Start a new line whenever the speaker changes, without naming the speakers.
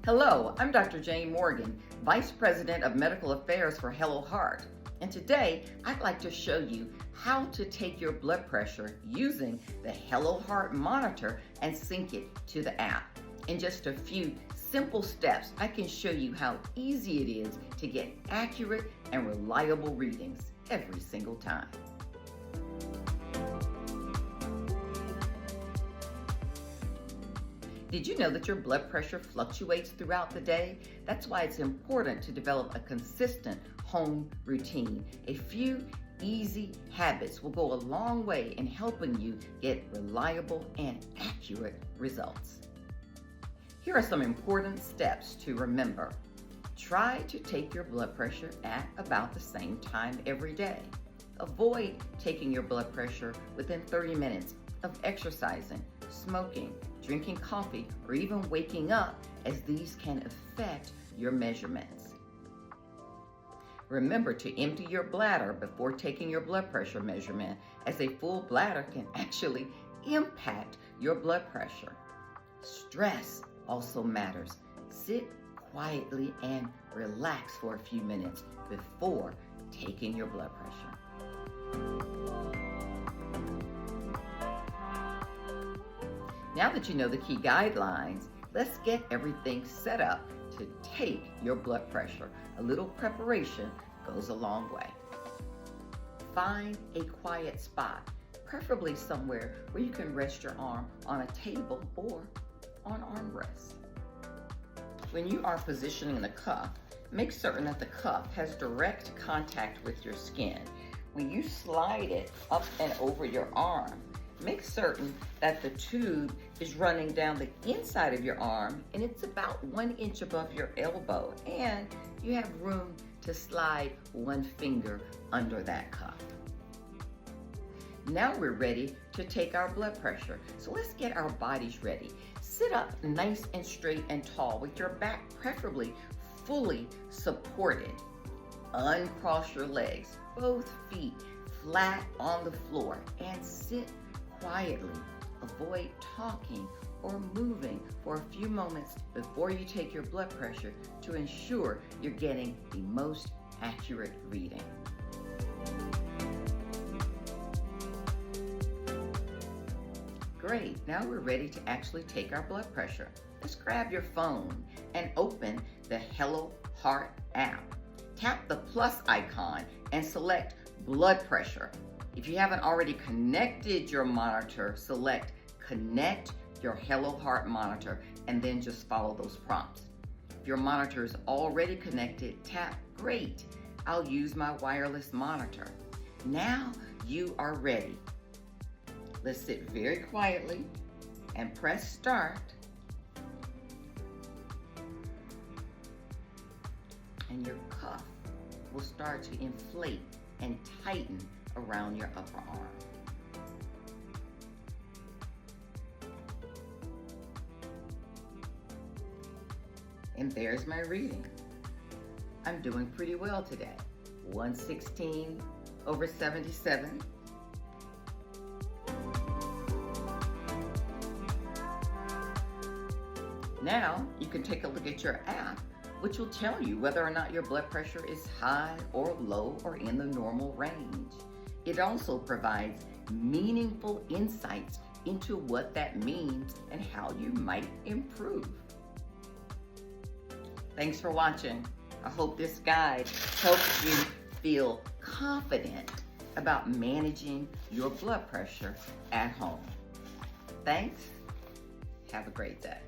Hello, I'm Dr. Jayne Morgan, Vice President of Medical Affairs for Hello Heart. And today, I'd like to show you how to take your blood pressure using the Hello Heart monitor and sync it to the app. In just a few simple steps, I can show you how easy it is to get accurate and reliable readings every single time. Did you know that your blood pressure fluctuates throughout the day? That's why it's important to develop a consistent home routine. A few easy habits will go a long way in helping you get reliable and accurate results. Here are some important steps to remember. Try to take your blood pressure at about the same time every day. Avoid taking your blood pressure within 30 minutes of exercising, smoking, drinking coffee, or even waking up, as these can affect your measurements. Remember to empty your bladder before taking your blood pressure measurement, as a full bladder can actually impact your blood pressure. Stress also matters. Sit quietly and relax for a few minutes before taking your blood pressure. Now that you know the key guidelines, let's get everything set up to take your blood pressure. A little preparation goes a long way. Find a quiet spot, preferably somewhere where you can rest your arm on a table or on armrest. When you are positioning the cuff, make certain that the cuff has direct contact with your skin. When you slide it up and over your arm, make certain that the tube is running down the inside of your arm and it's about 1 inch above your elbow, and you have room to slide one finger under that cuff. Now we're ready to take our blood pressure. So let's get our bodies ready. Sit up nice and straight and tall with your back preferably fully supported. Uncross your legs, both feet flat on the floor, and sit quietly. Avoid talking or moving for a few moments before you take your blood pressure to ensure you're getting the most accurate reading. Great, now we're ready to actually take our blood pressure. Let's grab your phone and open the Hello Heart app. Tap the plus icon and select blood pressure. If you haven't already connected your monitor, select Connect your Hello Heart monitor and then just follow those prompts. If your monitor is already connected, tap Great. I'll use my wireless monitor. Now you are ready. Let's sit very quietly and press start. And your cuff will start to inflate and tighten around your upper arm. And there's my reading. I'm doing pretty well today. 116/77. Now you can take a look at your app, which will tell you whether or not your blood pressure is high or low or in the normal range. It also provides meaningful insights into what that means and how you might improve. Thanks for watching. I hope this guide helps you feel confident about managing your blood pressure at home. Thanks. Have a great day.